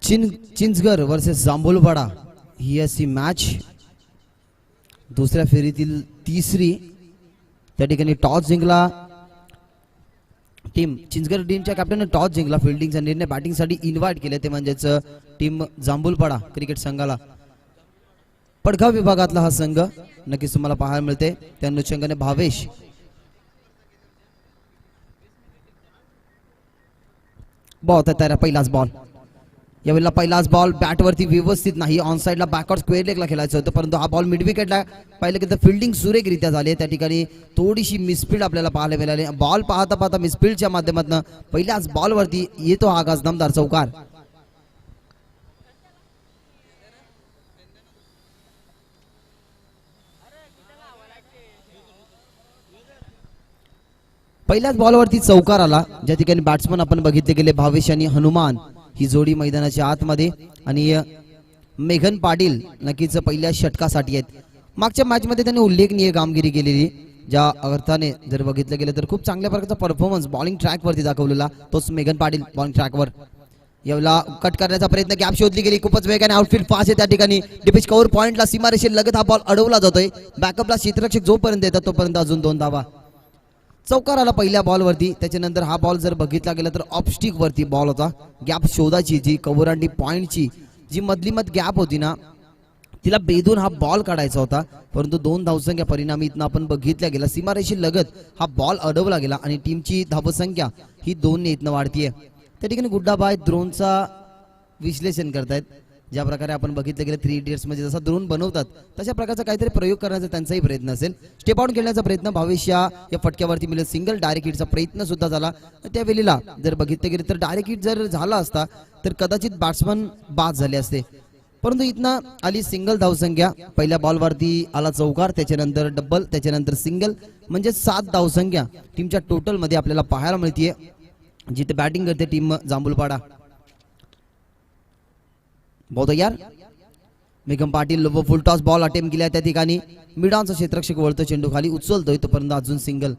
Chinchgad versus जांभूलवाडा ही अशी match दुसऱ्या फेरीतील तिसरी। त्या ठिकाणी टॉस जिंकला टीम चिंचगड टीमच्या कॅप्टनने टॉस जिंकला, फिल्डिंगचा निर्णय बॅटिंगसाठी इन्व्हाइट केले ते म्हणजेच टीम जांभूलवाडा क्रिकेट संघाला। पडघा विभागातला हा संघ नक्कीच तुम्हाला पाहायला मिळते। त्या अनुषंगाने भावेश बॉल तयार, पहिलाच बॉल यावेळेला पहिलाच बॉल बॅटवरती व्यवस्थित नाही, ऑन साइडला बॅकवर्ड स्क्वेअर लेगला खेळायचं होतं परंतु हा बॉल मिड विकेटला पाहिलं की फिल्डिंग सुरेखरित्या झाली। त्या ठिकाणी थोडीशी मिसफील्ड आपल्याला पाहायला मिळाली। बॉल पाहता पाहता मिसफील्डच्या माध्यमातून पहिल्याच बॉलवरती येतो हा आगास दमदार चौकार। पहिल्याच बॉलवरती चौकार आला, ज्या ठिकाणी बॅट्समन आपण बघितले गेले भावेश आणि हनुमान ही जोडी मैदानाच्या आतमध्ये आणि मेघन पाटील नक्कीच पहिल्या षटकासाठी आहेत। मागच्या मॅच मध्ये त्यांनी उल्लेखनीय कामगिरी केलेली, ज्या अर्थाने जर बघितलं गेलं तर खूप चांगल्या प्रकारचा परफॉर्मन्स बॉलिंग ट्रॅक वरती दाखवलेला तोच मेघन पाटील बॉलिंग ट्रॅकवर। यावेळेला कट करण्याचा प्रयत्न, गॅप शोधली गेली खूपच वेगाने, आउटफील्ड फास्ट आहे त्या ठिकाणी डिपिच कव्हर पॉइंटला सीमारेषे लगत हा बॉल अडवला जातोय। बॅकअपला क्षेत्ररक्षक जोपर्यंत येतात तोपर्यंत अजून 2 धावा। चौकार आला पहिल्या बॉलवरती, त्याच्यानंतर हा बॉल जर बघितला गेला तर ऑफस्टिक वरती बॉल होता। गॅप शोधाची जी कव्हर आणि पॉइंटची जी मधली गॅप होती ना तिला बेधून हा बॉल काढायचा होता, परंतु 2 धावसंख्या परिणामी इथनं आपण बघितल्या गेला सीमारेषी लगत हा बॉल अडवला गेला आणि टीमची धावसंख्या ही 2 ने इथनं वाढतीये। त्या ठिकाणी गुड्डाबाई ड्रोनचा विश्लेषण करतायत, ज्या प्रकारे आपण बघितलं गेलं 3 इडियट्स मध्ये जसा ड्रोन बनवतात तशा प्रकारचा काहीतरी प्रयोग करण्याचा त्यांचाही प्रयत्न असेल। स्टेप आउट खेळण्याचा प्रयत्न भावेश या फटक्यावरती मिळेल, सिंगल डायरेक्ट हिटचा प्रयत्न सुद्धा झाला। त्यावेळेला जर बघितलं गेलं तर डायरेक्ट हिट जर झाला असता तर कदाचित बॅट्समन बाद झाले असते, परंतु इथनं आली सिंगल धावसंख्या। पहिल्या बॉलवरती आला चौकार, त्याच्यानंतर डबल, त्याच्यानंतर सिंगल, म्हणजे 7 धावसंख्या टीमच्या टोटल मध्ये आपल्याला पाहायला मिळतीये, जिथे बॅटिंग करते टीम जांभूलवाडा। बहुत यार मेघम Patil low full toss ball attempt केला, त्या ठिकाणी मिडांचा क्षेत्ररक्षक वळतो, चेंडू खाली उचलतोय तोपर्यंत अजून सिंगल।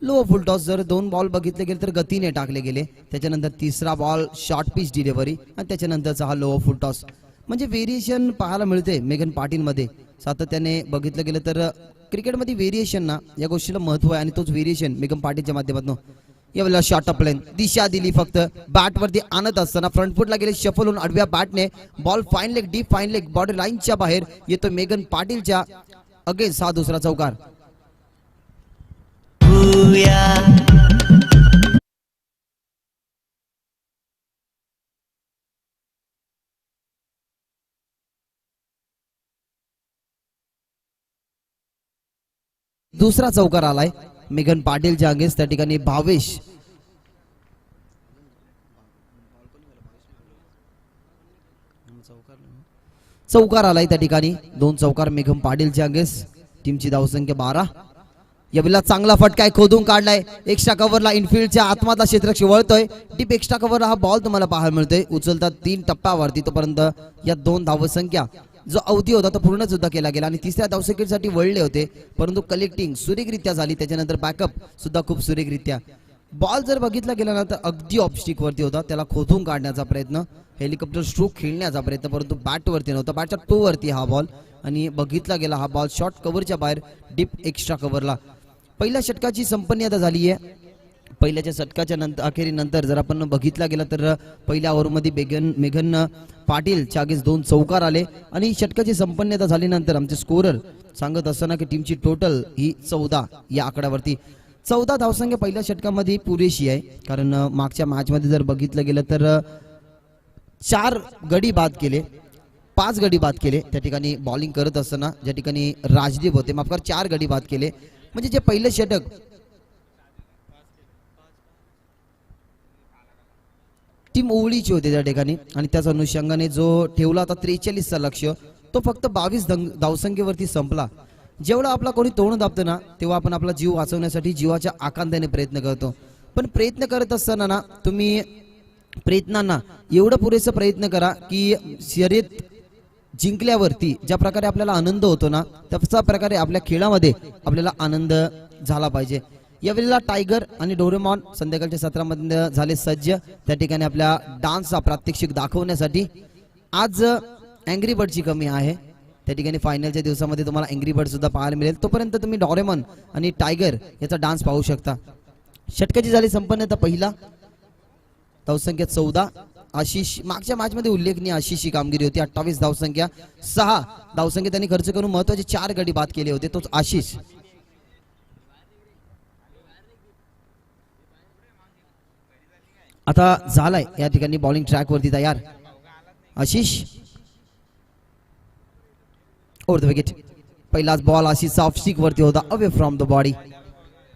लो फुल टॉस जर 2 बॉल बघितले गेले तर गतीने टाकले गेले, त्याच्यानंतर तिसरा बॉल शॉर्ट पिच डिलिव्हरी आणि त्याच्यानंतरचा हा लो फुल टॉस, म्हणजे व्हेरिएशन पाहायला मिळते मेघन पाटील मध्ये। सातत्याने बघितलं गेलं तर क्रिकेटमध्ये व्हेरिएशन ना या गोष्टीला महत्व आहे आणि तोच व्हेरिएशन मेघन पाटीलच्या माध्यमातून। यावेळेला शॉर्ट अप लाईन दिशा दिली, फक्त बॅट वरती आणत असताना फ्रंट फुटला गेले, शफल होऊन आडव्या बॅटने ball fine leg deep fine leg border लाईनच्या बाहेर येतो मेघन पाटीलच्या अगेन्स्ट हा दुसरा चौकार। दुसरा चौकार आलाय मेघन पाटीलच्या अगेन्स्ट, त्या ठिकाणी भावेश चौकार आलाय, त्या ठिकाणी 2 चौकार मेघम पाटीलच्या अगेन्स्ट, टीमची धावसंख्या 12। यावेळेला चांगला फटका खोदून काढलाय, एक्स्ट्रा कव्हरला इनफिल्डच्या आतमधला क्षेत्ररक्षक वळतोय, डीप एक्स्ट्रा कव्हरला हा बॉल तुम्हाला पाहायला मिळतोय, उचलतात 3 टप्प्यावरती, तोपर्यंत या 2 धावसंख्या जो अवधी होता तो पूर्ण सुद्धा केला गेला आणि तिसऱ्या धावसंख्येसाठी वळले होते, परंतु कलेक्टिंग सुरेखरित्या झाली, त्याच्यानंतर बॅकअप सुद्धा खूप सुरेखरित्या। बॉल जर बघितला गेला ना तर अगदी ऑफस्टिक वरती होता, त्याला खोदून काढण्याचा प्रयत्न, हेलिकॉप्टर स्ट्रोक खेळण्याचा प्रयत्न, परंतु बॅट वरती नव्हता, बॅटच्या टो वरती हा बॉल आणि बघितला गेला हा बॉल शॉर्ट कव्हरच्या बाहेर डीप एक्स्ट्रा कव्हरला। पहिल्या षटकाची संपन्नता झाली आहे। पहिल्याच्या षटकाच्या अखेरीनंतर जर आपण बघितला गेला तर पहिल्या ओव्हरमध्ये मेघन पाटीलच्या अगेन्स्ट 2 चौकार आले आणि षटकाची संपन्नता झाल्यानंतर आमचे स्कोरर सांगत असताना की टीमची टोटल ही 14 या आकड्यावरती। 14 धावसंख्या पहिल्या षटकामध्ये पुरेशी आहे, कारण मागच्या मॅच मध्ये जर बघितलं गेलं तर 4 गडी बाद केले, 5 गडी बाद केले त्या ठिकाणी बॉलिंग करत असताना, ज्या ठिकाणी राजदीप होते माफ कर 4 गडी बाद केले, म्हणजे जे पहिलं षटक टीम ओवळीची होते त्या ठिकाणी आणि त्याच अनुषंगाने जो ठेवला होता 43चा लक्ष्य तो फक्त 22 धावसंख्येवरती संपला। जेवढा आपला कोणी तोंड दाबतं ना तेव्हा आपण आपला जीव वाचवण्यासाठी जीवाच्या आकांताने प्रयत्न करतो, पण प्रयत्न करत असताना ना तुम्ही प्रयत्नांना एवढं पुरेसं प्रयत्न करा की शर्यत जिंकल्यावरती ज्या प्रकारे आपल्याला आनंद होतो ना त्याच प्रकारे आपल्या खेळामध्ये आपल्याला आनंद झाला पाहिजे। यावेळेला टायगर आणि डोरेमॉन संध्याकाळच्या सत्रामध्ये झाले सज्ज त्या ठिकाणी आपल्या डान्सचा प्रात्यक्षिक दाखवण्यासाठी. आज अँग्री बर्डची कमी आहे त्या ठिकाणी. फायनलच्या दिवसामध्ये तुम्हाला अँग्री बर्ड सुद्धा पाहायला मिळेल. तोपर्यंत तुम्ही डोरेमॉन आणि टायगर याचा डान्स पाहू शकता. षटकाची झाली संपन्नता. पहिला धावसंख्या 14. आशिष मागच्या मॅच मध्ये उल्लेखनीय आशिषची कामगिरी होती. 28 धावसंख्या. 6 धावसंख्या त्यांनी खर्च करून महत्वाचे 4 गडी बाद केले होते. तोच आशिष. आता झालाय या ठिकाणी बॉलिंग ट्रॅक वरती तयार. Ashish over the wicket. पहिलाच बॉल आशिषचा ऑफ स्टिक वरती होता, अवे फ्रॉम द बॉडी.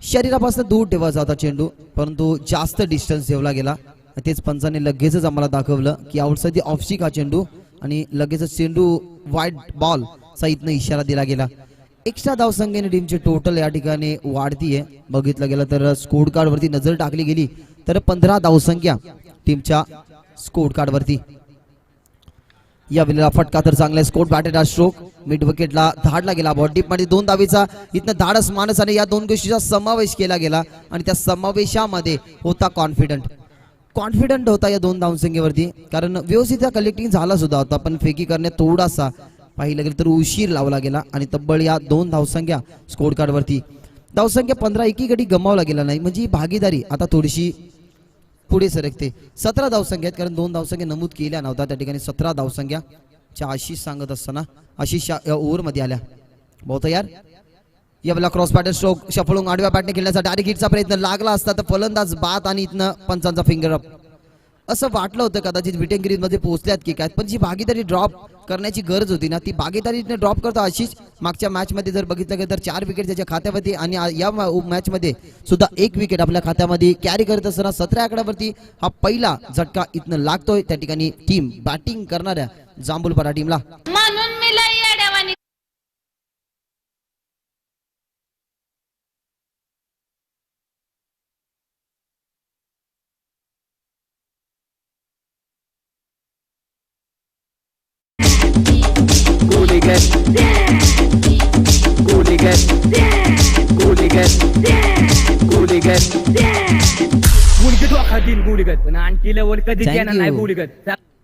शरीरापासून दूर ठेवायचा होता चेंडू, परंतु जास्त डिस्टन्स ठेवला गेला. तेच पंचाने लगेचच आम्हाला दाखवलं की आउटसाइड द ऑफ स्टिक हा चेंडू आणि लगेचच चेंडू वाईड बॉल चा इथनं इशारा दिला गेला. एक्स्ट्रा धावसंख्येने टीमची टोटल या ठिकाणी वाढतीये. बघितलं गेलं तर स्कोर कार्ड वरती नजर टाकली गेली तर 15 धावसंख्या टीमच्या स्कोर कार्ड वरती. या वेळेला फटका तर चांगला स्कोर बॅटेड स्ट्रोक मिड विकेटला धाडला गेला. बॉल डीप मध्ये 2 धावेचा इथनं धाडस माणसाने या 2 गोष्टीचा समावेश केला गेला आणि त्या समावेशामध्ये होता कॉन्फिडंट होता या 2 धावसंख्येवरती. कारण व्यवस्थित कलेक्टिंग झाला सुद्धा होता, पण फेकी करण्यात थोडासा पाहिलं गेलं तर उशीर लावला गेला आणि तब्बल या 2 धावसंख्या स्कोर कार्ड वरती. धावसंख्या 15 एकी गडी गमावला गेला नाही, म्हणजे ही भागीदारी आता थोडीशी पुढे सरकते. 17 धावसंख्या आहेत, कारण 2 धावसंख्या नमूद केल्या नव्हत्या त्या ठिकाणी. 17 धावसंख्या च्या आशिष सांगत असताना आशिष या ओव्हर मध्ये आल्या. बहुत तयार. यावेळेला क्रॉस बॅटर स्ट्रोक शफळून आडव्या बॅटने खेळण्याचा डायरेक्ट हिटचा प्रयत्न लागला असता तर फलंदाज बाद आणि इथनं पंचांचा फिंगर अप. असं वाटलं होतं कदाचित विटेंगिरीज मध्ये पोहोचल्यात की काय, पण जी भागीदारी ड्रॉप करण्याची गरज होती ना ती भागीदारीने ड्रॉप करतो आशिष. मागच्या मॅच मध्ये जर बघितलं गेलं तर 4 विकेट त्याच्या खात्यावरती आणि या मॅच मध्ये सुद्धा 1 विकेट आपल्या खात्यामध्ये कॅरी करत असताना 17 आकड्यावरती हा पहिला झटका इथनं लागतोय त्या ठिकाणी टीम बॅटिंग करणाऱ्या जांभूलपाडा टीमला.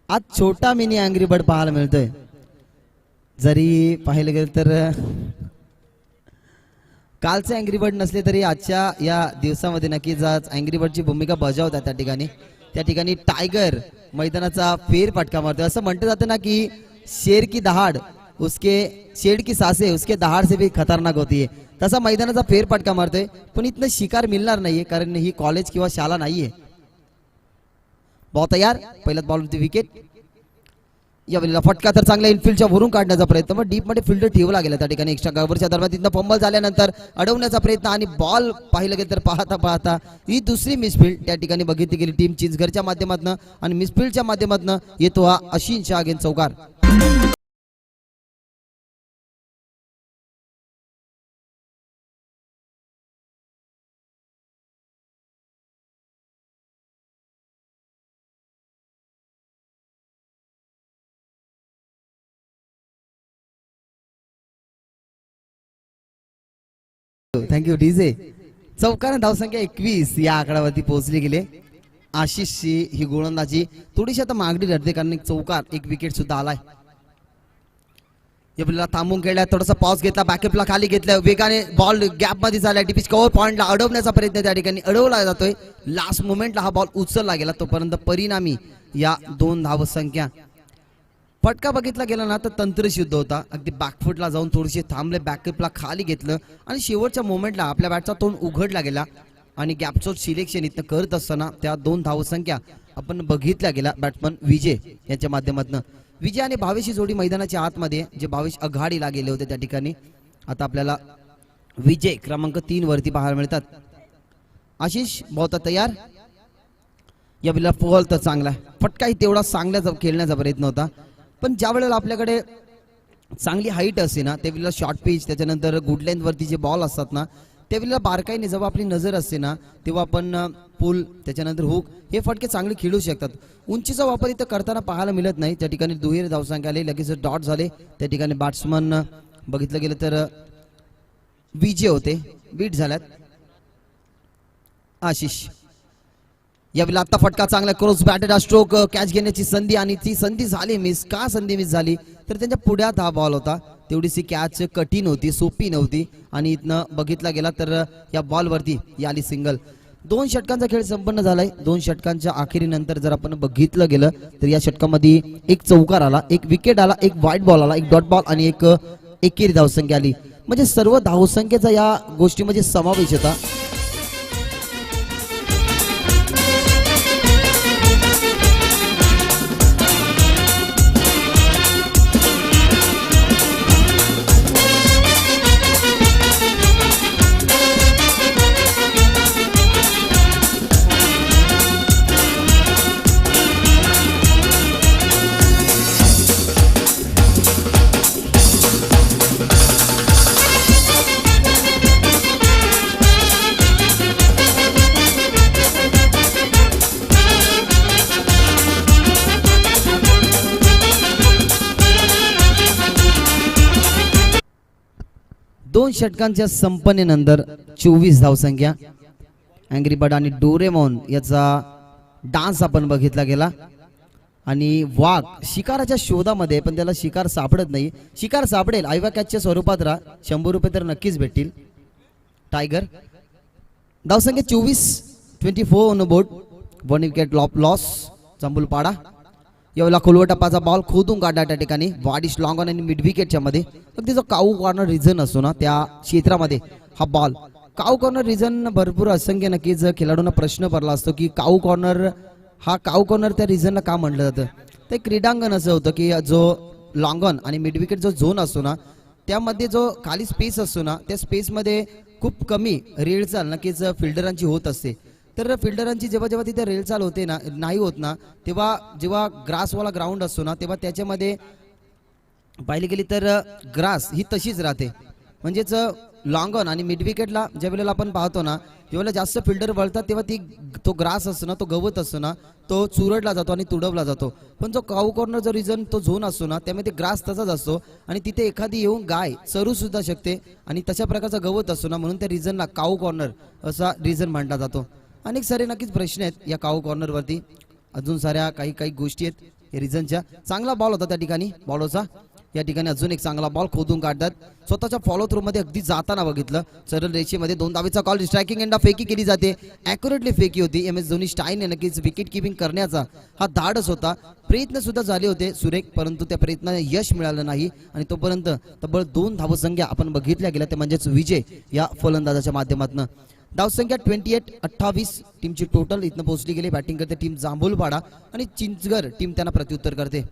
आज छोटा मिनी अँग्री बर्ड पाहायला मिळतोय. जरी पाहिलं गेलं तर कालचे अँग्री बर्ड नसले तरी आजच्या या दिवसामध्ये नक्कीच आज अँग्री बर्डची भूमिका बजावतात त्या ठिकाणी. त्या ठिकाणी टायगर मैदानाचा फेरफटका मारतोय. असं म्हटलं जातं ना की शेर की दहाड़ शेर की सांसें उसके दहाड़ से भी खतरनाक होती है. तसा मैदानाचा फेरफटका मारतोय, पण इथनं शिकार मिळणार नाहीये कारण ही कॉलेज किंवा शाळा नाहीये. बहुत तयार. पहिल्याच बॉलवरती विकेट. या वेळेला फटका तर चांगला इनफिल्डच्या वरून काढण्याचा प्रयत्न, पण डीप मध्ये फिल्डर ठेवला गेला त्या ठिकाणी. एक्स्ट्रा कव्हरच्या दरम्यान तिथनं फंबल झाल्यानंतर अडवण्याचा प्रयत्न आणि बॉल पाहिलं गेलं तर पाहता ही दुसरी मिसफिल्ड त्या ठिकाणी बघितली गेली टीम चिंचघरच्या माध्यमातून आणि मिसफिल्डच्या माध्यमातून येतो हा अशिन शाह चौकार. Thank you DJ. चौकार धावसंख्या 21 या आकड्यावरती पोहोचली गेले. आशिषची ही गोलंदाजी थोडीशी आता मागणी ठरते कारण एक चौकार 1 विकेट सुद्धा आलाय. या थांबून खेळला, थोडासा पॉज घेतला, बॅकअपला खाली घेतलं, वेगाने बॉल गॅप मध्ये झाला. डीपीच कव्हर पॉइंटला अडवण्याचा प्रयत्न त्या ठिकाणी अडवला जातोय. लास्ट मोमेंटला हा बॉल उचलला गेला, तोपर्यंत परिणामी या 2 धावसंख्या. फटका बघितला गेला ना तर तंत्रशुद्ध होता. अगदी बॅकफुटला जाऊन थोडीशी थांबले, बॅकअपला खाली घेतलं आणि शेवटच्या मोमेंटला आपल्या बॅटचा तोंड उघडला गेला आणि गॅपचं सिलेक्शन इथं करत असताना त्या 2 धावसंख्या आपण बघितल्या गेला बॅट्समन विजय यांच्या माध्यमातून. विजय आणि भावेशची जोडी मैदानाच्या आतमध्ये, जे भावेश आघाडीला गेले होते त्या ठिकाणी आता आपल्याला विजय क्रमांक 3 वरती पाहायला मिळतात. आशिष बहुत तयार. या बिला पोहल तर चांगला, फटकाही तेवढा चांगल्या खेळण्याचा प्रयत्न होता, पण ज्या वेळेला आपल्याकडे चांगली हाईट असते ना त्यावेळेला शॉर्ट पिच, त्याच्यानंतर गुड लेंथ वरती जे बॉल असतात ना त्यावेळेला बारकाईने जेव्हा आपली नजर असते ना तेव्हा आपण पुल, त्याच्यानंतर हुक हे फटके चांगले खेळू शकतात. उंचीचा वापर इथं करताना पाहायला मिळत नाही. त्या ठिकाणी दुहेरी धावसंख्या आले, लगेच डॉट झाले. त्या ठिकाणी बॅट्समन बघितलं गेलं तर विजय होते, बीट झाल्यात. आशिष. यावेळी आता फटका चांगला क्रॉस बॅटेड स्ट्रोक कॅच घेण्याची संधी आणि ती संधी झाली मिस. का संधी मिस झाली तर त्यांच्या पुढ्यात हा बॉल होता. तेवढीशी कॅच कठीण होती, सोपी नव्हती आणि इथनं बघितला गेला तर या बॉलवरती आली सिंगल. 2 षटकांचा खेळ संपन्न झालाय. 2 षटकांच्या अखेरीनंतर जर आपण बघितलं गेलं तर या षटकामध्ये एक चौकार आला, एक विकेट आला, एक व्हाईट बॉल आला, एक डॉट बॉल आणि एक एकेरी धावसंख्या आली. म्हणजे सर्व धावसंख्येचा या गोष्टीमध्ये समावेश होता. दोन षटकांच्या संपन्नेनंतर 24 धावसंख्या. अँग्री बर्ड आणि डोरेमॉन याचा डान्स आपण बघितला गेला आणि वाघ शिकाराच्या शोधामध्ये पण त्याला शिकार सापडत नाही. शिकार सापडेल आयवा कॅचच्या स्वरूपात राहा. 100 रुपये तर नक्कीच भेटतील. टायगर धावसंख्या 24 on board. 1 wicket loss. Jambhulpada यावेळेला खोलवर टप्पाचा बॉल खोदून काढला त्या ठिकाणी. वाडिश लॉंग ऑन आणि मिड विकेटच्या मध्ये अगदी जो काऊ कॉर्नर रिझन असतो ना त्या क्षेत्रामध्ये हा बॉल. काऊ कॉर्नर रिझन भरपूर असंख्य नक्कीच खेळाडूंना प्रश्न पडला असतो की काऊ कॉर्नर त्या रिझनला का म्हटलं जातं. ते क्रीडांगण असं होतं की जो लॉंग ऑन आणि मिड विकेट जो झोन असतो ना त्यामध्ये जो खाली स्पेस असतो ना त्या स्पेसमध्ये खूप कमी रेलचाल नक्कीच फिल्डरांची होत असते. तर फिल्डरांची जेव्हा तिथे रेलचाल होते ना नाही होत ना तेव्हा जेव्हा ग्रासवाला ग्राउंड असतो ना तेव्हा त्याच्यामध्ये पाहिली गेली तर ग्रास ही तशीच राहते. म्हणजेच लॉंग ऑन आणि मिड विकेटला ज्या वेळेला आपण पाहतो ना जेव्हा जास्त फिल्डर वळतात तेव्हा तो ग्रास असतो ना तो गवत असतो ना तो चुरडला जातो आणि तुडवला जातो. पण जो काऊ कॉर्नर जो रिझन तो झोन असतो ना त्यामध्ये ग्रास तसाच असतो आणि तिथे एखादी येऊन गाय चरू सुद्धा शकते आणि तशा प्रकारचा गवत असतो ना म्हणून त्या रिझनला काऊ कॉर्नर असा रिझन मानला जातो. अनेक सारे नक्कीच प्रश्न आहेत या काऊ कॉर्नरवरती. अजून साऱ्या काही गोष्टी आहेत या रिझनच्या. चांगला बॉल होता त्या ठिकाणी बॉलरचा. या ठिकाणी अजून एक चांगला बॉल खोदून काढतात. स्वतःच्या फॉलो थ्रू मध्ये अगदी जाताना बघितलं सरळ रेषेमध्ये 2 धावेचा कॉल. स्ट्रायकिंग एंडा फेकी केली जाते. ॲक्युरेटली फेकी होती. MS धोनी स्टाईलने नक्कीच विकेट किपिंग करण्याचा हा धाडस होता. प्रयत्न सुद्धा झाले होते सुरेख परंतु त्या प्रयत्नाला यश मिळालं नाही आणि तोपर्यंत तब्बल 2 धावसंख्या आपण बघितल्या गेल्या ते म्हणजेच विजय या फलंदाजाच्या माध्यमातून. धावसंख्या 28 टीमची टोटल इथनं पोहोचली गेली. बॅटिंग करते टीम जांभूलपाडा आणि चिंचगड टीम त्यांना प्रत्युत्तर करते.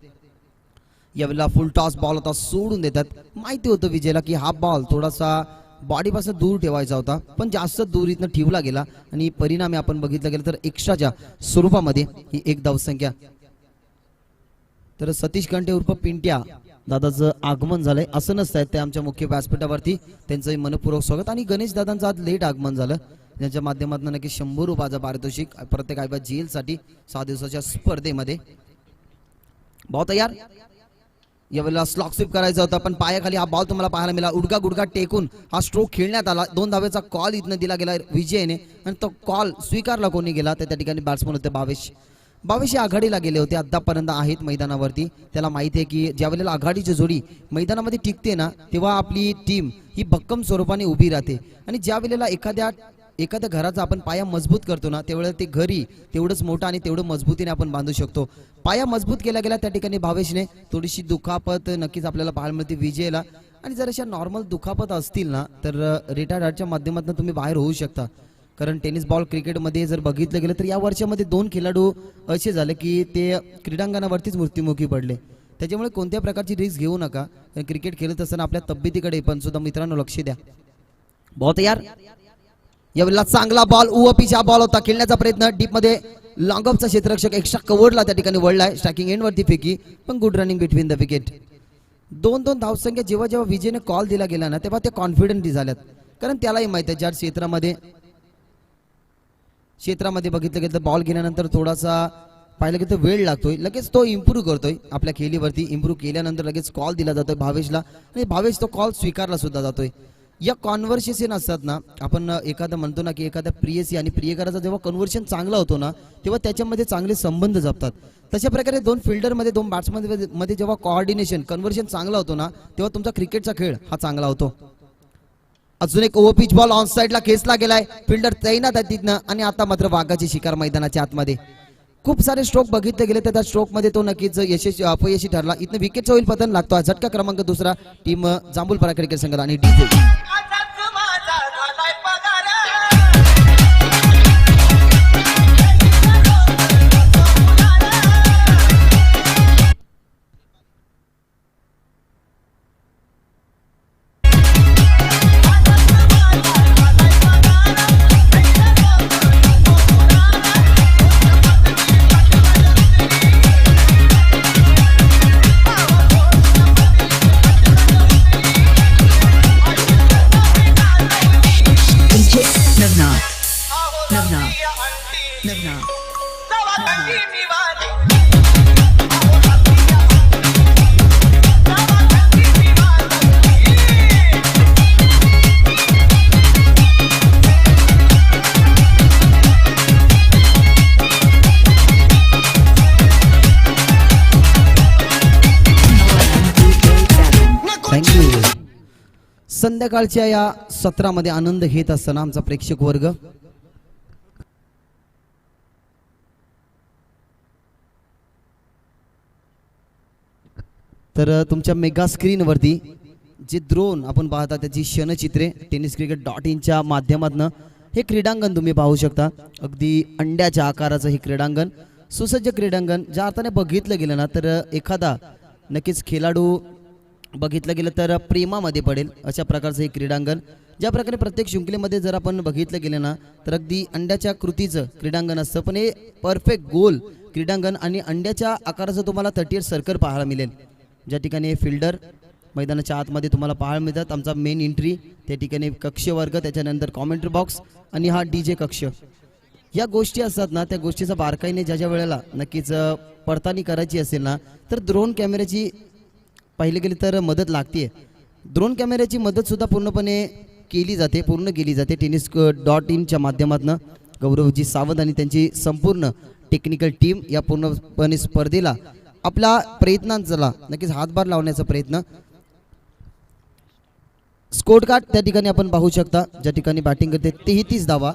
यावेळेला फुल टॉस बॉल होता सोडून देतात. माहिती होतं विजयला की हा बॉल थोडासा बॉडीपासून दूर ठेवायचा होता पण जास्त दूर इथनं ठेवला गेला आणि परिणामी आपण बघितलं गेलं तर एक्स्ट्राच्या स्वरूपामध्ये ही एक धावसंख्या. तर सतीश कंटे उर्फ पिंट्या दादाचं आगमन झालंय असं नसतंय ते आमच्या मुख्य व्यासपीठावरती त्यांचं मनपूर्वक स्वागत. आणि गणेश दादांचं आज लेट आगमन झालं ज्यांच्या माध्यमातून नक्की 100 रुपयाचं पारितोषिक प्रत्येक आयबा जेल साठी 6 दिवसाच्या स्पर्धेमध्ये. बॉल तयार. यावेळेला स्लॉक स्वीप करायचा होता पण पायाखाली हा बॉल तुम्हाला पाहायला मिळाला. उडका गुडका टेकून हा स्ट्रोक खेळण्यात आला. 2 धावेचा कॉल इथनं दिला गेला विजयने आणि तो कॉल स्वीकारला कोणी गेला तर त्या ठिकाणी बॅट्समन होते भावेश आघाडीला गेले होते. आतापर्यंत आहेत मैदानावरती. त्याला माहिती आहे की ज्या वेळेला आघाडीची जोडी मैदानामध्ये टिकते ना तेव्हा आपली टीम ही भक्कम स्वरूपाने उभी राहते आणि ज्या वेळेला एखाद्या घराचा आपण पाया मजबूत करतो ना त्यावेळेला ते घरी तेवढंच मोठं आणि तेवढं मजबूतीने आपण बांधू शकतो. पाया मजबूत केला गेला त्या ठिकाणी भावेशने. थोडीशी दुखापत नक्कीच आपल्याला पाहायला मिळते विजयला आणि जर अशा नॉर्मल दुखापत असतील ना तर रिटायर्डच्या माध्यमातून तुम्ही बाहेर होऊ शकता. कारण टेनिस बॉल क्रिकेटमध्ये जर बघितलं गेलं तर या वर्षामध्ये 2 खेळाडू असे झाले की ते क्रीडांगणावरतीच मृत्युमुखी पडले. त्याच्यामुळे कोणत्या प्रकारची रिस्क घेऊ नका. क्रिकेट खेळत असताना आपल्या तब्येतीकडे पण सुद्धा मित्रांनो लक्ष द्या. बहुत यार यावेळेला चांगला बॉल उवपीचा बॉल होता. खेळण्याचा प्रयत्न डीप मध्ये लॉंगऑफचा क्षेत्ररक्षक एक्स्ट्रा कव्हरला त्या ठिकाणी वळलाय. स्ट्रायकिंग एंड वरती फेकी पण good running between the wicket. 2 धावसंख्या जेव्हा विजयने कॉल दिला गेला ना तेव्हा ते कॉन्फिडंट झाल्यात. कारण त्यालाही माहिती आहे ज्या क्षेत्रामध्ये बघितलं गेलं तर बॉल गेल्यानंतर थोडासा पाहिलं की तो वेळ लागतोय. लगेच तो इम्प्रूव्ह करतोय आपल्या खेळीवरती. इम्प्रूव्ह केल्यानंतर लगेच कॉल दिला जातोय भावेशला आणि भावेश तो कॉल स्वीकारला सुद्धा जातोय. या कॉन्व्हर्सेशन असतात ना, आपण एखादा म्हणतो ना की एखाद्या प्रियसी आणि प्रियकराचा जेव्हा कन्व्हर्सेशन चांगला होतो ना, तेव्हा त्याच्यामध्ये चांगले संबंध जपतात. तशा प्रकारे दोन फिल्डरमध्ये दोन बॅट्समन मध्ये जेव्हा कोऑर्डिनेशन कन्व्हर्सेशन चांगला होतो ना, तेव्हा तुमचा क्रिकेटचा खेळ हा चांगला होतो. अजून एक ओव्हर पिच बॉल ऑन साइडला खेचला गेलाय, फिल्डर तैनात आहे तिथनं आणि आता मात्र वाघाची शिकार मैदानाच्या आतमध्ये. खूप सारे स्ट्रोक बघितले गेले तर त्या स्ट्रोक मध्ये तो नक्कीच यशस्वी अपयशी ठरला. इथनं विकेटचा होईल पतन लागतो. झटका क्रमांक दुसरा टीम जांभूलपाडा क्रिकेट संघाला आणि डीजे संध्याकाळच्या या सत्रामध्ये आनंद घेत असताना आमचा प्रेक्षक वर्ग तर तुमच्या मेगा स्क्रीनवरती जे ड्रोन आपण पाहता त्याची क्षणचित्रे tenniscricket.in च्या माध्यमातून हे क्रीडांगण तुम्ही पाहू शकता. अगदी अंड्याच्या आकाराचं हे क्रीडांगण, सुसज्ज क्रीडांगण. ज्या अर्थाने बघितलं गेलं ना तर एखादा नक्कीच खेळाडू बघितलं गेलं तर प्रेमामध्ये पडेल अशा प्रकारचं हे क्रीडांगण. ज्या प्रकारे प्रत्येक शृंखलेमध्ये जर आपण बघितलं गेलं ना तर अगदी अंड्याच्या कृतीचं क्रीडांगण असतं, पण हे परफेक्ट गोल क्रीडांगण आणि अंड्याच्या आकाराचं तुम्हाला 38 सर्कल पाहायला मिळेल. ज्या ठिकाणी फिल्डर मैदानाच्या आतमध्ये तुम्हाला पाहायला मिळतात. आमचा मेन एंट्री त्या ठिकाणी कक्ष वर्ग, त्याच्यानंतर कॉमेंट्री बॉक्स आणि हा डीजे कक्ष. या गोष्टी असतात ना, त्या गोष्टीचा बारकाईने ज्या वेळेला नक्कीच पडताळणी करायची असेल ना तर ड्रोन कॅमेऱ्याची पाहिले गेले तर मदत लागते. ड्रोन कॅमेऱ्याची मदत सुद्धा पूर्ण केली जाते tennis.in च्या माध्यमातून. गौरवजी सावंत आणि त्यांची संपूर्ण टेक्निकल टीम या पूर्णपणे स्पर्धेला आपल्या प्रयत्नांचा नक्कीच हातभार लावण्याचा प्रयत्न. स्कोर कार्ड त्या ठिकाणी आपण पाहू शकता, ज्या ठिकाणी बॅटिंग करते 33 धावा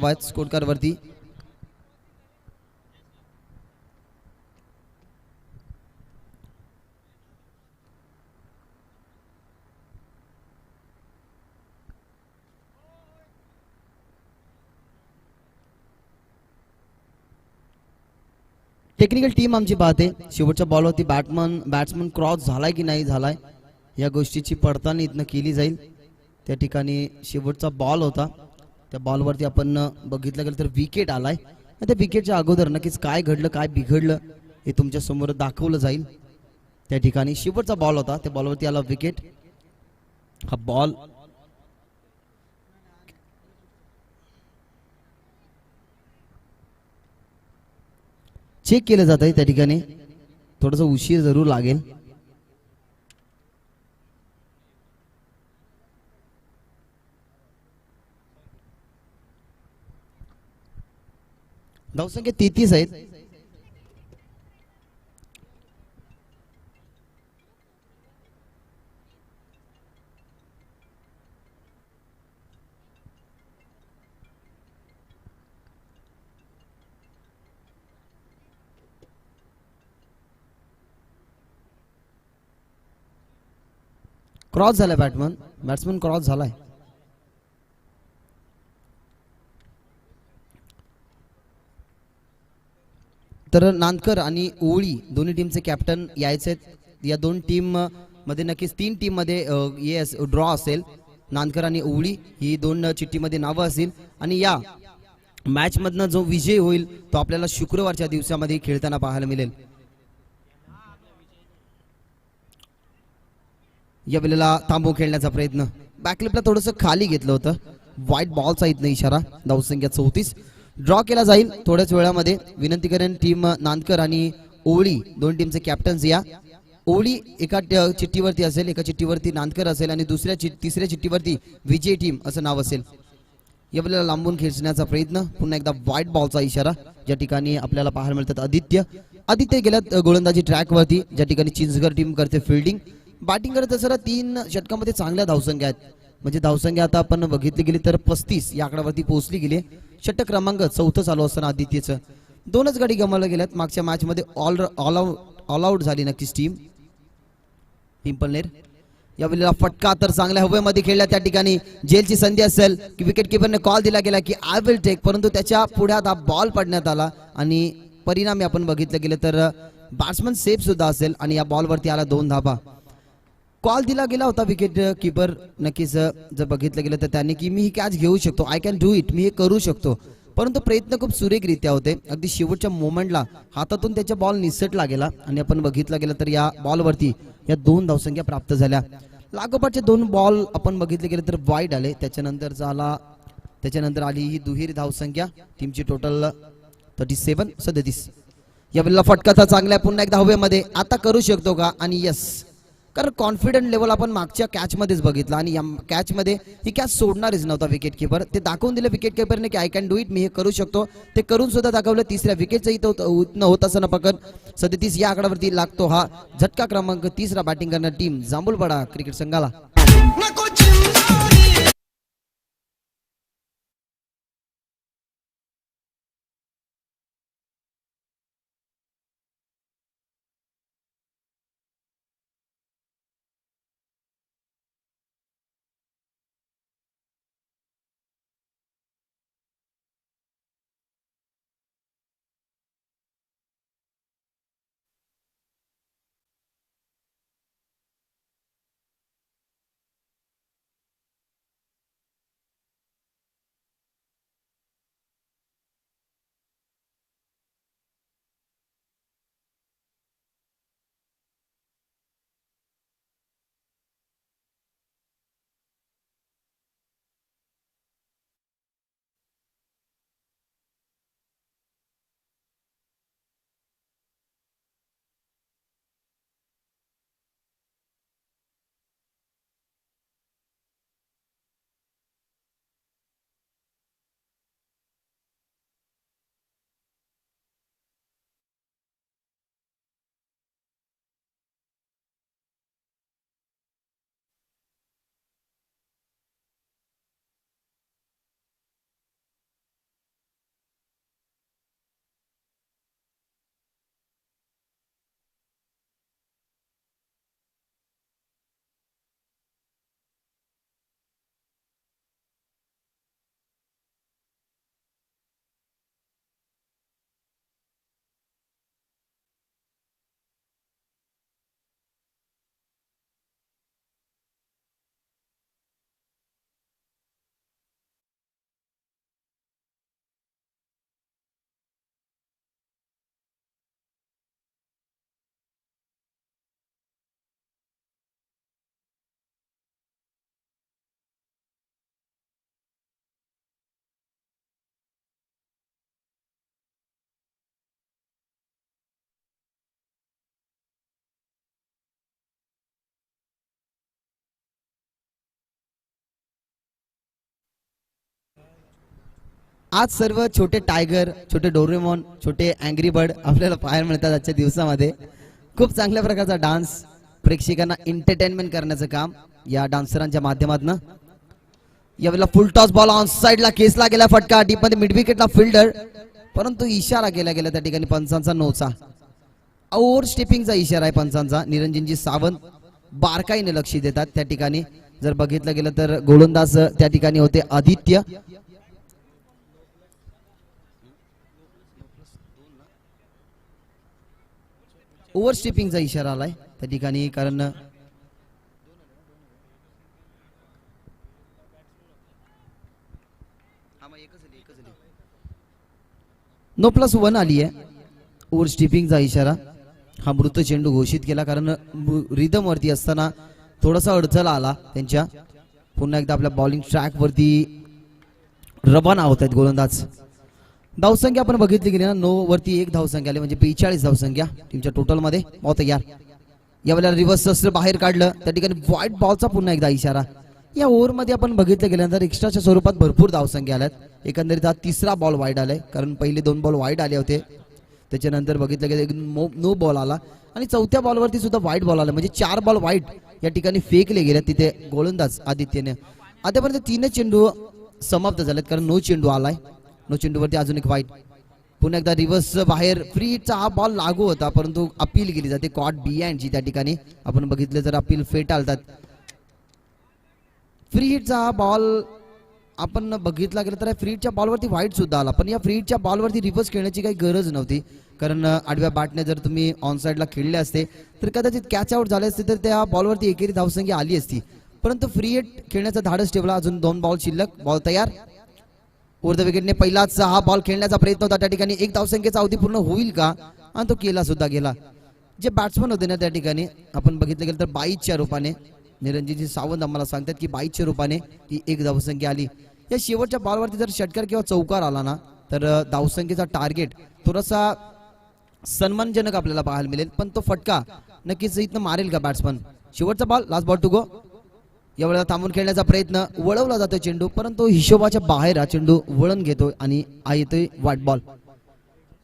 आहेत स्कोर कार्ड वरती. टेक्निकल टीम आमची पाहते शेवटच्या बॉलवरती बॅट्समन क्रॉस झालाय की नाही झालाय या गोष्टीची पडताळणी इथनं केली जाईल. त्या ठिकाणी शेवटचा बॉल होता, त्या बॉलवरती आपण बघितलं गेलं तर विकेट आलाय. त्या विकेटच्या अगोदर नक्कीच काय घडलं काय बिघडलं हे तुमच्या समोर दाखवलं जाईल. त्या ठिकाणी शेवटचा बॉल होता, त्या बॉलवरती आला विकेट. हा बॉल चेक केलं जात आहे. त्या ठिकाणी थोडासा उशीर जरूर लागेल. धावसंख्या 33 आहेत. क्रॉस झालाय बॅट्समन क्रॉस झालाय. तर नांदकर आणि ओळी दोन्ही टीमचे कॅप्टन यायचे आहेत. या दोन टीम मध्ये नक्कीच 3 टीम मध्ये ड्रॉ असेल. नांदकर आणि ओळी ही 2 चिठ्ठीमध्ये नावं असतील आणि या मॅच मधनं जो विजय होईल तो आपल्याला शुक्रवारच्या दिवसामध्ये खेळताना पाहायला मिळेल. या वेळेला थांबवून खेळण्याचा प्रयत्न, बॅकलिपला थोडंसं खाली घेतलं होतं. व्हाईट बॉलचा इथनं इशारा. धावसंख्या 34. ड्रॉ केला जाईल थोड्याच वेळामध्ये. विनंती करेन टीम नांदकर आणि ओळी दोन टीमचे कॅप्टन्स या ओळी एका चिठ्ठीवरती असेल, एका चिठ्ठीवरती नांदकर असेल आणि तिसऱ्या चिठ्ठीवरती विजय टीम असं नाव असेल. या वेळेला लांबून खेचण्याचा प्रयत्न, पुन्हा एकदा व्हाईट बॉलचा इशारा ज्या ठिकाणी आपल्याला पाहायला मिळतात. आदित्य गेल्यात गोलंदाजी ट्रॅकवरती, ज्या ठिकाणी चिंचगड टीम करते फिल्डिंग. बॅटिंग करत असताना 3 षटकामध्ये चांगल्या धावसंख्या आहेत, म्हणजे धावसंख्या आता आपण बघितली गेली तर 35 या आकड्यावरती पोहोचली गेली. षटक क्रमांक 4 चालू असताना आदित्यचं 2च गडी गमावल्या गेल्यात. मागच्या मॅच मध्ये ऑल आउट झाली नक्कीच टीम पिंपलनेर. या वेळेला फटका तर चांगल्या हवेमध्ये खेळला, त्या ठिकाणी जेलची संधी असेल की विकेट किपरने कॉल दिला गेला की आय विल टेक, परंतु त्याच्या पुढे आता बॉल पडण्यात आला आणि परिणामी आपण बघितलं गेलं तर बॅट्समन सेफ सुद्धा असेल आणि या बॉलवरती आला 2 धाबा. कॉल दिला गेला होता विकेट किपर नक्कीच जर बघितलं गेलं तर त्याने की मी ही कॅच घेऊ शकतो, आय कॅन डू इट, मी हे करू शकतो, परंतु प्रयत्न खूप सुरेखरित्या होते. अगदी शेवटच्या मोमेंटला हातातून त्याच्या बॉल निसटला गेला आणि आपण बघितलं गेलं तर या बॉलवरती या 2 धावसंख्या प्राप्त झाल्या. लागोपाठचे 2 बॉल आपण बघितले गेले तर वाईड आले, त्याच्यानंतर आली ही दुहेरी धावसंख्या. टीमची टोटल 37. या वेळेला फटका तर चांगला, पुन्हा एकदा हवेमध्ये, आता करू शकतो का? आणि यस, कारण कॉन्फिडंट लेवल आपण मागच्या कॅच मध्येच बघितलं आणि या कॅच मध्ये ही कॅच सोडणारच नव्हता विकेट किपर. ते दाखवून दिलं विकेट किपरने की आय कॅन डू इट, मी हे करू शकतो, ते करून सुद्धा दाखवलं. तिसऱ्या विकेटचं इथं होत असताना पकड 37 या आकड्यावरती लागतो हा झटका क्रमांक 3 बॅटिंग करणार टीम जांभूळपाडा क्रिकेट संघाला. आज सर्व छोटे टायगर, छोटे डोरेमॉन, छोटे अँग्री बर्ड आपल्याला पाहायला मिळतात आजच्या दिवसामध्ये. खूप चांगल्या प्रकारचा डान्स, प्रेक्षकांना एंटरटेनमेंट करण्याचं काम या डान्सरांच्या माध्यमातून. यावेळेला फुल टॉस बॉल ऑन साइडला केसला गेला, फटका डीप मध्ये मिड विकेटला फिल्डर, परंतु इशारा केला गेला त्या ठिकाणी पंचांचा नोचा. ओव्हर स्टेपिंगचा इशारा आहे पंचांचा. निरंजनजी सावंत बारकाईने लक्ष देतात त्या ठिकाणी. जर बघितलं गेलं तर गोलंदाज त्या ठिकाणी होते आदित्य. ओव्हर स्टेपिंगचा इशारा आलाय त्या ठिकाणी, कारण +1 आली आहे. ओव्हर स्टेपिंगचा इशारा, हा मृत चेंडू घोषित केला कारण रिदम वरती असताना थोडासा अडथळा आला त्यांच्या. पुन्हा एकदा आपल्या बॉलिंग ट्रॅक वरती रवाना होत आहेत गोलंदाज. धावसंख्या आपण बघितली गेली ना, 9 वरती 1 धावसंख्या आली, म्हणजे 42 धावसंख्या टीमच्या टोटल मध्ये. बहुत तयार. यावेळेला रिव्हर्स शस्त्र बाहेर काढलं, त्या ठिकाणी व्हाईट बॉलचा पुन्हा एकदा इशारा. या ओव्हरमध्ये आपण बघितलं गेल्यानंतर एक्स्ट्राच्या स्वरूपात भरपूर धावसंख्या आल्यात. एकंदरीत हा तिसरा बॉल वाईड आलाय, कारण पहिले 2 बॉल वाईड आले होते. त्याच्यानंतर बघितलं गेलं एक नो बॉल आला आणि चौथ्या बॉलवरती सुद्धा वाईट बॉल आला. म्हणजे 4 बॉल वाईट या ठिकाणी फेकले गेले. तिथे गोलंदाज आदित्यने आतापर्यंत 3 चेंडू समाप्त झालेत, कारण नो चेंडू आलाय. नो चेंडूवरती अजून एक वाईट. पुन्हा एकदा रिव्हर्स बाहेर. फ्री हिटचा हा बॉल लागू होता, परंतु अपील केली जाते. कॉट बिहाइंड जी त्या ठिकाणी आपण बघितलं तर अपील फेटाळतात. फ्री हिटचा हा बॉल आपण बघितला गेला तर फ्री हिटच्या बॉलवरती व्हाईट सुद्धा आला, पण या फ्री हिटच्या बॉलवरती रिव्हर्स खेळण्याची काही गरज नव्हती, कारण आडव्या बॅटने जर तुम्ही ऑन साईडला खेळले असते तर कदाचित कॅच आउट झाले असते, तर त्या बॉलवरती एकेरी धावसंख्या आली असती. परंतु फ्री हिट खेळण्याचा धाडस ठेवला. अजून 2 बॉल शिल्लक. बॉल तयार. ओव्हर द विकेटने पहिलाच हा बॉल खेळण्याचा प्रयत्न होता. त्या ठिकाणी एक धावसंख्येचा अवधी पूर्ण होईल का, आणि तो केला सुद्धा गेला. जे बॅट्समन होते ना त्या ठिकाणी आपण बघितलं गेलं तर 22च्या रूपाने निरंजनजी सावंत आम्हाला सांगतात की 22च्या रूपाने ती एक धावसंख्या आली. या शेवटच्या बॉलवरती जर षटकार किंवा चौकार आला ना तर धावसंख्येचा टार्गेट थोडासा सन्मानजनक आपल्याला पाहायला मिळेल, पण तो फटका नक्कीच इथनं मारेल का बॅट्समन. शेवटचा ball, last ball to go. यावेळेला थांबून खेळण्याचा प्रयत्न, वळवला जातो चेंडू, परंतु हिशोबाच्या बाहेर हा चेंडू वळण घेतोय आणि हा येतोय व्हाईट बॉल.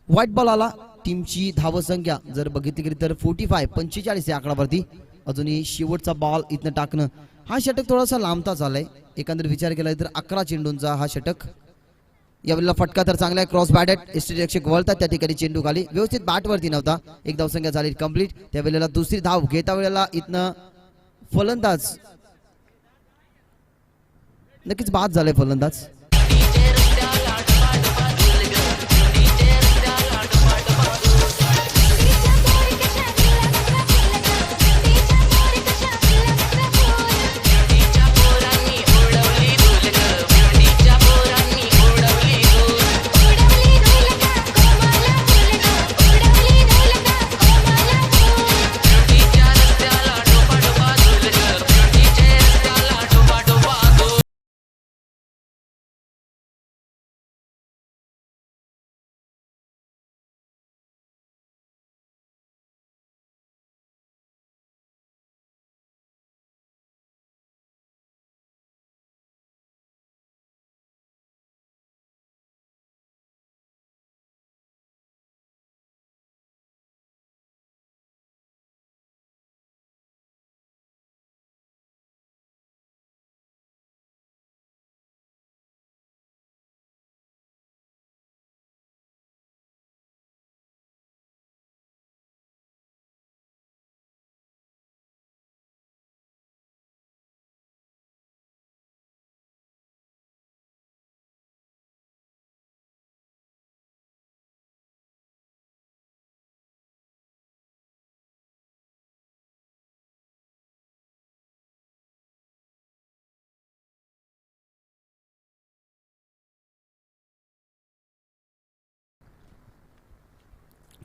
व्हाईट बॉल आला. टीमची धावसंख्या जर बघितली गेली तर 45 या आकडावरती. अजूनही शेवटचा बॉल इथनं टाकणं. हा षटक थोडासा लांबता चाललाय. एकंदर विचार केला तर 11 चेंडूंचा हा षटक. यावेळेला फटका तर चांगला आहे. Cross batted. यष्टीरक्षक वळतात, त्या ठिकाणी चेंडू खाली व्यवस्थित बॅटवरती नव्हता. एक धावसंख्या झाली कंप्लीट. त्यावेळेला दुसरी धाव घेता वेळेला इथनं फलंदाज नक्कीच बाद झाले. फलंदाज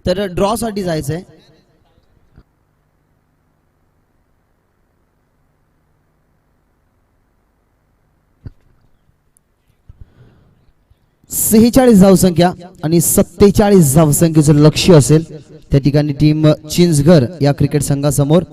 तर ड्रॉ साठी जायचंय. सेहेचाळीस धावसंख्या आणि 47 धावसंख्येचं लक्ष्य असेल. त्या ठिकाणी टीम चिंचघर या क्रिकेट संघासमोर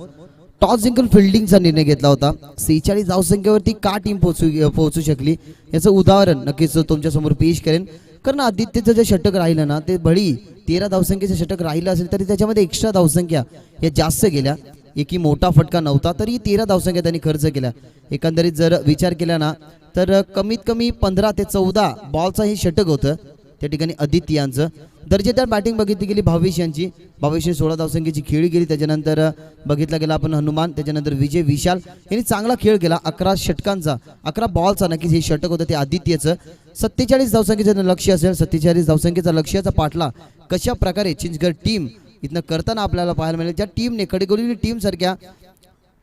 टॉस जिंकून फिल्डिंगचा निर्णय घेतला होता. 46 धावसंख्येवरती का टीम पोहोचू शकली याचं उदाहरण नक्कीच तुमच्या समोर पेश करेन. कारण आदित्यचं जे षटक राहिलं ना ते भली 13 धावसंख्येचं षटक राहिलं असेल तरी त्याच्यामध्ये एक्स्ट्रा धावसंख्या या जास्त गेल्या. एकी मोठा फटका नव्हता तरी 13 धावसंख्या त्यांनी खर्च केल्या. एकंदरीत जर विचार केला ना तर कमीत कमी 15 ते 14 बॉलचा हे षटक होतं त्या ठिकाणी आदित्य यांचं. दर्जेदार बॅटिंग बघितली गेली भावेश यांची. भावेशने 16 धावसंख्येची खेळी गेली. त्याच्यानंतर बघितला गेला आपण हनुमान, त्याच्यानंतर विजय विशाल यांनी चांगला खेळ केला. 11 षटकांचा 11 बॉलचा नक्कीच हे षटक होतं ते आदित्यचं. 47 धावसंख्येचं लक्ष्य असेल. 47 धावसंख्येचा लक्ष्याचा पाठला कशा प्रकारे चिंचगड टीम इथनं करताना आपल्याला पाहायला मिळेल. ज्या टीमने कडेगोली टीम सारख्या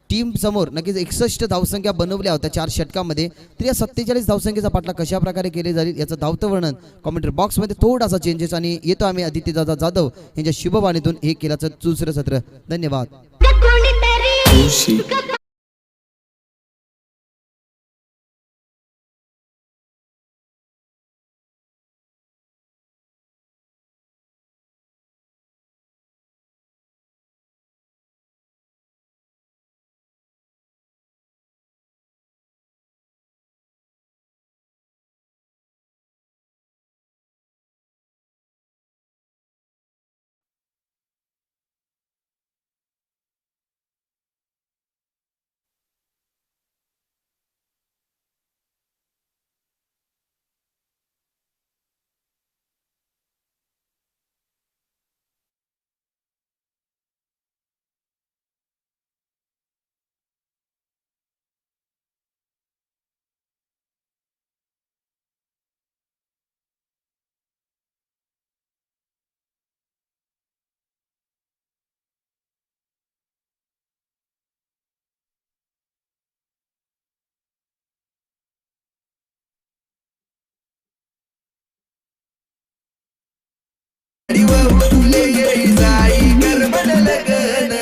टीम समोर नक्कीच 61 धावसंख्या बनवल्या होत्या 4 षटकामध्ये, तर या 47 धावसंख्येचा पाठला कशा प्रकारे केले जाईल याचं धावतं वर्णन कमेंट्री बॉक्समध्ये थोडासा चेंजेस आणि येतो आम्ही आदित्यदादा जाधव यांच्या शुभवाणीतून हे केल्याचं दुसरं सत्र. धन्यवाद. जीव उठले जाई गरबड लगन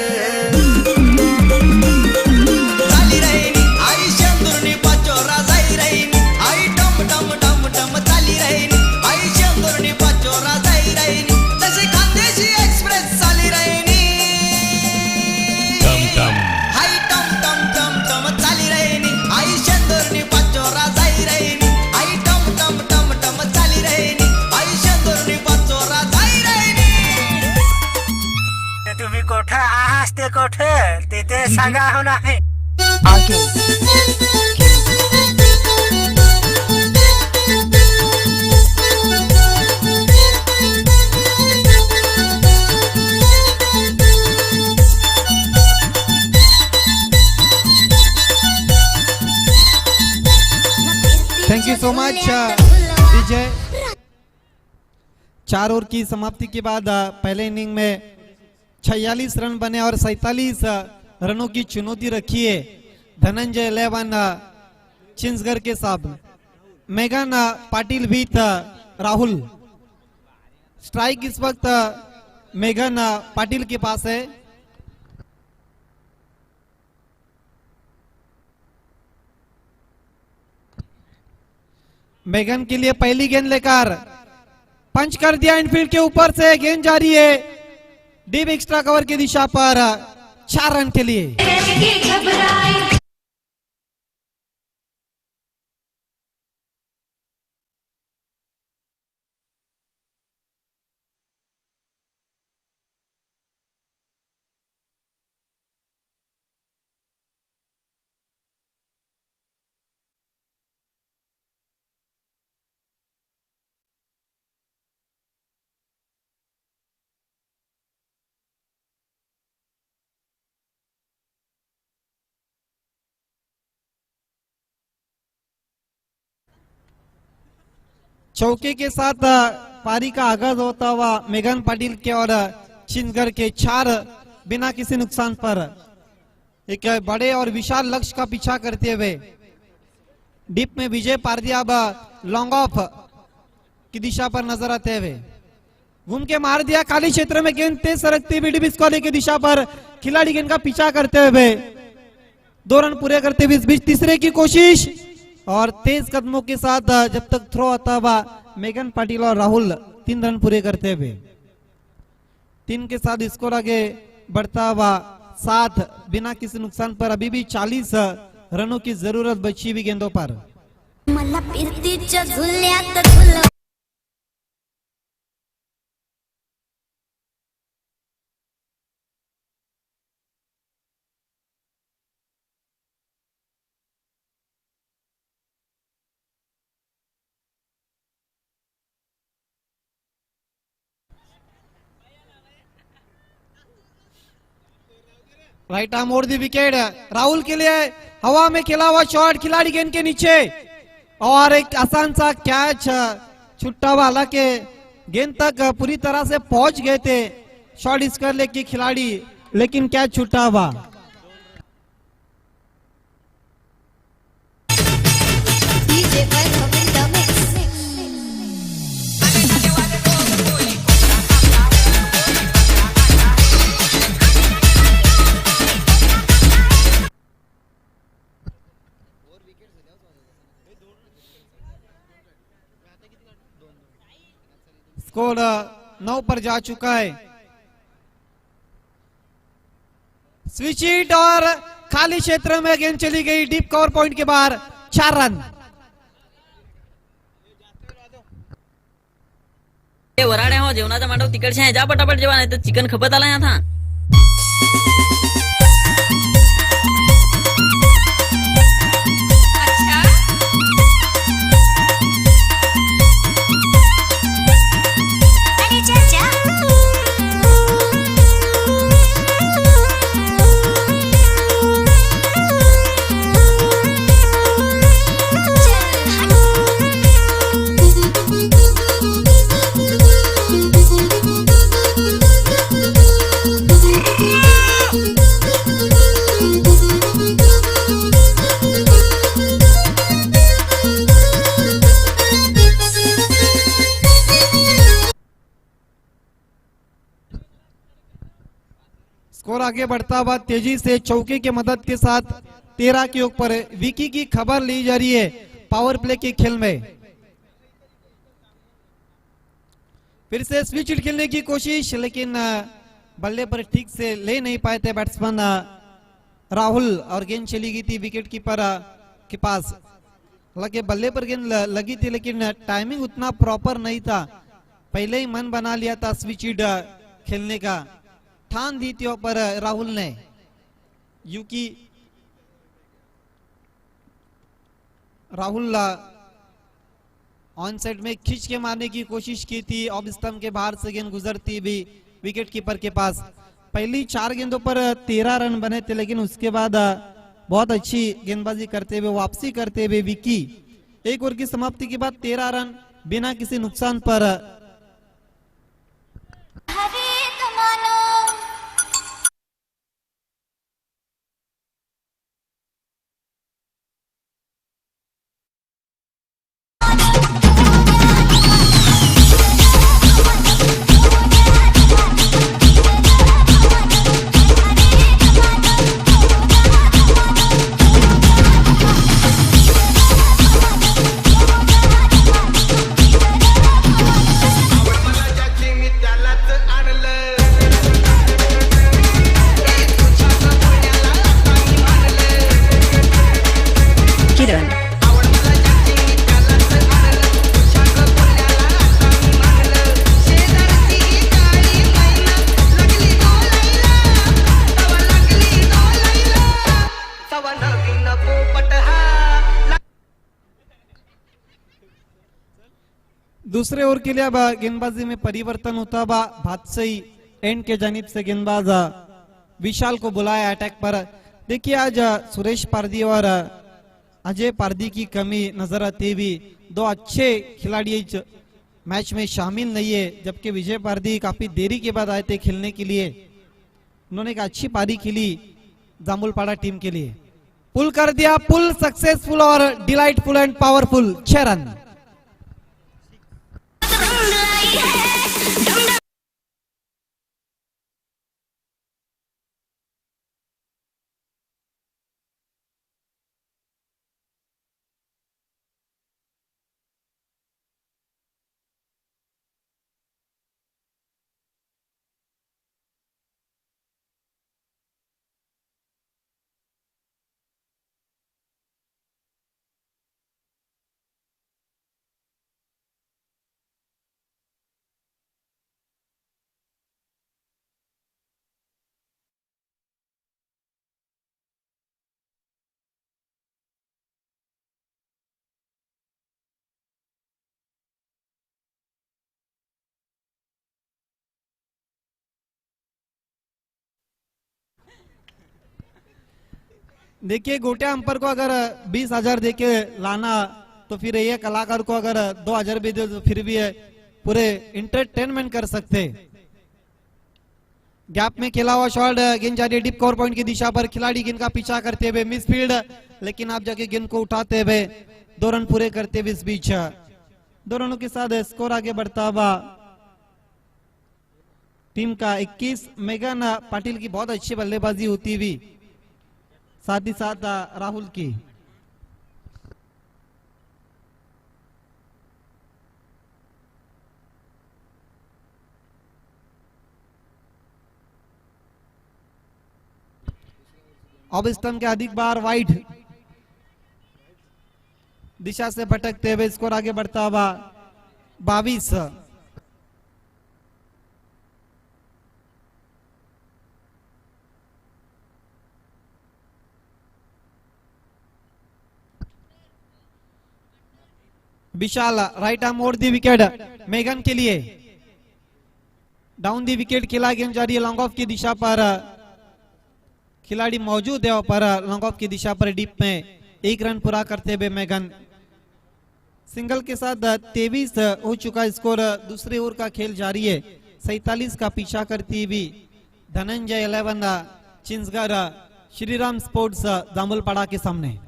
चाली राहिनी आई शेंदुरनी पाचोरा जाई राहिनी आई टम टम टम टम चाली राहिनी आई शेंदुरनी पाचोरा जाई राहिनी तशी खानदेशी एक्सप्रेस चाली राहिनी हाय टम टम टम टम चाली राहिनी आई शेंदुरनी पाचोरा जाई राहिनी आई टम टम टम टम चाली राहिनी आई शेंदुरनी पाचोरा जाई राहिनी तुम्ही कोठं आहात ते कोठं तिथे सांगा हो नाही thank you so much Vijay. 4 over की समाप्ति के बाद पहले इनिंग में 46 रन बने और 47 रनों की चुनौती रखी है धनंजय 11 चिंसगढ़ के साथ मेघन पाटिल विथ राहुल। स्ट्राइक इस वक्त मेघन पाटिल के पास है। मेघन के लिए पहली गेंद लेकर पंच कर दिया इनफील्ड के ऊपर से गेंद जारी है डीप एक्स्ट्रा कवर की दिशा पर 4 रन के लिए। चौके के साथ पारी का आगाज होता हुआ मेघन पाटिल के और चिंसगढ़ के 4 बिना किसी नुकसान पर एक बड़े और विशाल लक्ष्य का पीछा करते हुए डीप में विजय पारदिया अब लॉन्ग ऑफ की दिशा पर नजर आते हुए घूम के मार दिया खाली क्षेत्र में गेंद तेज सरकती हुई डीप स्कोर की दिशा पर खिलाड़ी गेंद का पीछा करते हुए 2 रन पूरे करते हुए इस बीच तीसरे की कोशिश और तेज कदमों के साथ जब तक थ्रो आता हुआ मेघन पाटिल और राहुल 3 रन पूरे करते हुए 3 के साथ स्कोर आगे बढ़ता हुआ 7 बिना किसी नुकसान पर अभी भी 40 रनों की जरूरत बची हुई गेंदों पर। मला पिरतीच्या झुल्यात झुल right arm over the wicket Rahul के लिए हवा में खेला हुआ शॉट खिलाड़ी गेंद के नीचे और एक आसान सा कैच छुट्टा हुआ। हालांकि गेंद तक पूरी तरह से पहुंच गए थे शॉट इस कर ले की खिलाड़ी लेकिन कैच छुट्टा हुआ। डीजे पर गोविंदा मिक्स स्कोर 9 पर जा चुका है। स्विच हिट और खाली क्षेत्र में गेंद चली गई डीप कवर पॉइंट के बाहर 4 रन। वराडे हो जेवणाचा मांडव तिकडच्या आहे जा पटापट जेवा नाही तर चिकन खपत आला आता। चल आगे बढ़ता हुआ तेजी से चौके की मदद के साथ 13 के ऊपर विकी की खबर ली जा रही है पावर प्ले के खेल में। फिर से स्विच खेलने की कोशिश, लेकिन बल्ले पर ठीक से ले नहीं पाए थे बैट्समैन राहुल और गेंद चली गई थी विकेट कीपर के पास। हालांकि बल्ले पर गेंद लगी थी लेकिन टाइमिंग उतना प्रॉपर नहीं था। पहले ही मन बना लिया था स्विच खेलने का, ठान दी थी पर राहुल ने यूकी राहुल ऑन साइड में खींच के मारने की कोशिश की थी। ऑफ स्टंप के बाहर से गेंद गुजरती भी विकेट कीपर के पास। पहली 4 गेंदों पर 13 रन बने थे, लेकिन उसके बाद बहुत अच्छी गेंदबाजी करते हुए वापसी करते हुए विकी 1 ओवर की समाप्ति के बाद 13 रन बिना किसी नुकसान पर। दूसरे ओवर के लिए अब गेंदबाजी में परिवर्तन होता हुआ भातसई एंड के जानिब से गेंदबाज विशाल को बुलाया अटैक पर। देखिए आज सुरेश पारदी और अजय पारदी की कमी नजर आती हुई, 2 अच्छे खिलाड़ी मैच में शामिल नहीं है, जबकि विजय पारदी काफी देरी के बाद आए थे खेलने के लिए। उन्होंने एक अच्छी पारी खेली जामुलपाड़ा टीम के लिए। पुल कर दिया, पुल सक्सेसफुल और डिलाइटफुल एंड पावरफुल, 6 रन। देखिए गोटिया अंपर को अगर 20,000 देके लाना तो फिर ये कलाकार को अगर 2,000 भी दे तो फिर भी पूरे इंटरटेनमेंट कर सकते। गैप में खेला हुआ शॉट, गेंद जा रही है डीप कवर पॉइंट की दिशा पर, खिलाड़ी गेंद का पीछा करते हुए मिस फील्ड, लेकिन आप जाके गेंद को उठाते हुए 2 रन पूरे करते हुए इस बीच 2 रनों के साथ स्कोर आगे बढ़ता हुआ टीम का 21। मेघन पाटिल की बहुत अच्छी बल्लेबाजी होती हुई, साथ ही साथ राहुल की। ऑफ स्टंप के अधिक बार वाइड दिशा से भटकते हुए स्कोर आगे बढ़ता हुआ 22। Vishal right arm over the wicket मेघन के लिए, डाउन दी विकेट खेला, गेंद जा रही है लॉन्ग ऑफ की दिशा पर, खिलाड़ी मौजूद है पर लॉन्ग ऑफ की दिशा पर डीप में 1 रन पूरा करते हुए मेघन सिंगल के साथ 23 हो चुका स्कोर। दूसरे ओवर का खेल जारी है, 47 का पीछा करती हुई धनंजय 11 चिंसगढ़ श्रीराम स्पोर्ट्स जामुलपाड़ा के सामने।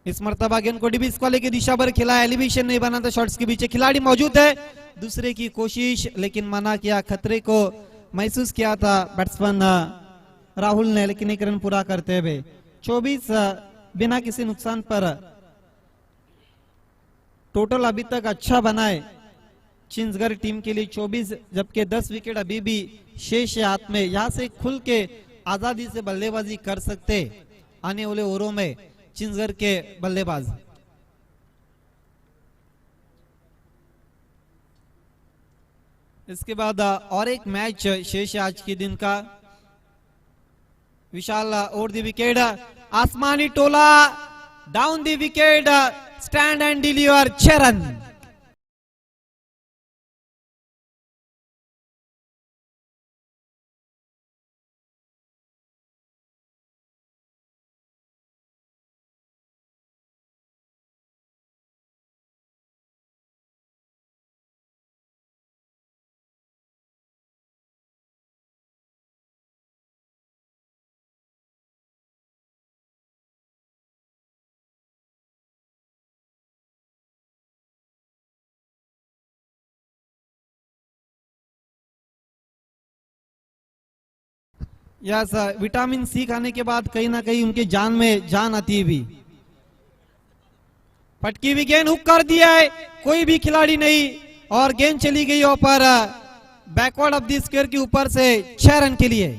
इस मर्तबा गेंद को डिबिस वाले की दिशा पर खिला, एलिवेशन नहीं बना था, शॉट्स के पीछे खिलाड़ी मौजूद है, दूसरे की कोशिश लेकिन मना किया, खतरे को महसूस किया था बैट्समैन राहुल ने, लेकिन एक रन पूरा करते हुए 24 बिना किसी नुकसान पर टोटल अभी तक अच्छा बनाए चिंजगढ़ टीम के लिए 24, जबकि 10 विकेट अभी भी शेष है हाथ में। यहां से खुल के आजादी से बल्लेबाजी कर सकते आने वाले ओवरों में चिंजगढ़ के बल्लेबाज। इसके बाद और एक मैच शेष है आज के दिन का। विशाल ओवर द विकेट, आसमानी टोला down the wicket, stand and deliver 6 run. Yes, vitamin C खाने के बाद कहीं ना कहीं उनके जान में जान आती है भी। पटकी भी गेंद हुक कर दिया है, कोई भी खिलाड़ी नहीं और गेंद चली गई ऊपर बैकवर्ड ऑफ द स्क्वायर के ऊपर से 6 रन के लिए।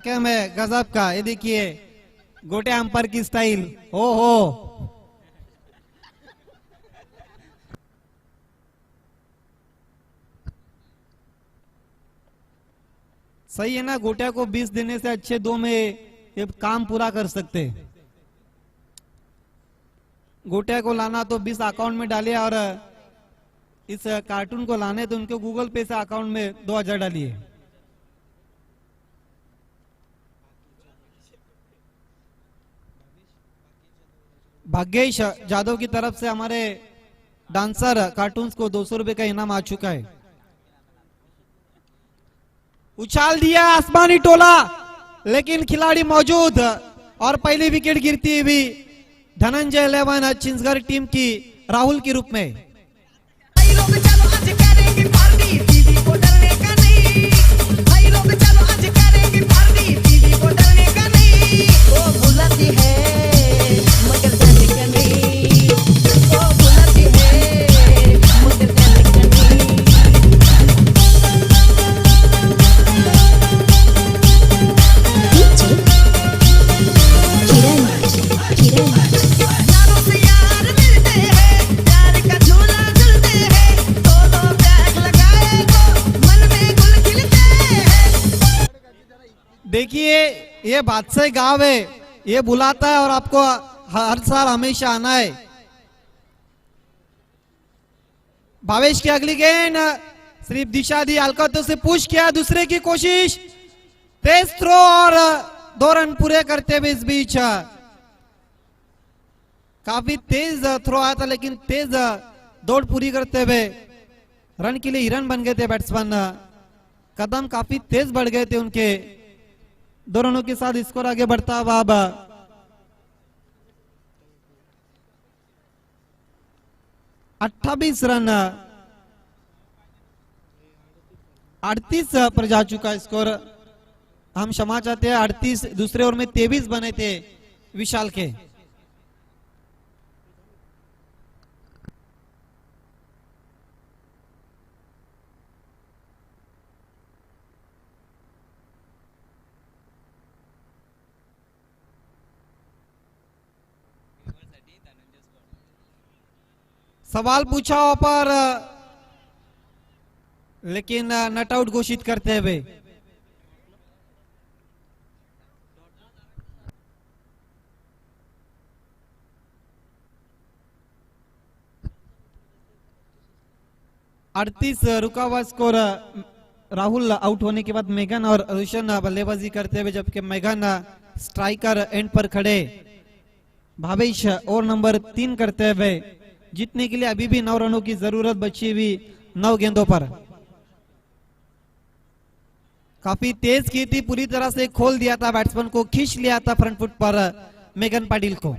क्या मैं गजब का, ये देखिए गोटे अंपायर की स्टाइल, ओ हो। सही है ना, गोटिया को 20 देने से अच्छे 2 में ये काम पूरा कर सकते। गोटिया को लाना तो 20 अकाउंट में डालिए और इस कार्टून को लाने तो उनको गूगल पे से अकाउंट में 2000 डालिए। भाग्येश जादव की तरफ से हमारे डांसर कार्टून्स को 200 रुपए का इनाम आ चुका है। उछाल दिया आसमानी टोला, लेकिन खिलाड़ी मौजूद और पहली विकेट गिरती हुई धनंजय 11 चिंजगढ़ टीम की राहुल के रूप में। देखिए ये बादशाह गांव है, ये बुलाता है और आपको हर साल हमेशा आना है। भावेश की अगली गेंद सिर्फ दिशा दी, अलकतों से पुश किया, दूसरे की कोशिश, तेज थ्रो और 2 रन पूरे करते हुए इस बीच काफी तेज थ्रो आया था, लेकिन तेज दौड़ पूरी करते हुए रन के लिए हिरन बन गए थे बैट्समैन। कदम काफी तेज बढ़ गए थे उनके, 2 रनों के साथ स्कोर आगे बढ़ता हुआ अब 28 रन 38 पर जा चुका स्कोर। हम क्षमा चाहते हैं, 38 दूसरे ओवर में 23 बने थे विशाल के। सवाल पूछा वहां पर लेकिन नट आउट घोषित करते हुए अड़तीस रुका हुआ स्कोर। राहुल आउट होने के बाद मेघन और रोशन बल्लेबाजी करते हुए, जबकि मेघन स्ट्राइकर एंड पर खड़े। भावेश ओवर नंबर 3 करते हुए जीतने के लिए अभी भी 9 रनों की जरूरत बची हुई 9 गेंदों पर। काफी तेज की थी, पूरी तरह से खोल दिया था बैट्समैन को, खींच लिया था फ्रंट फुट पर मेघन पाटिल को।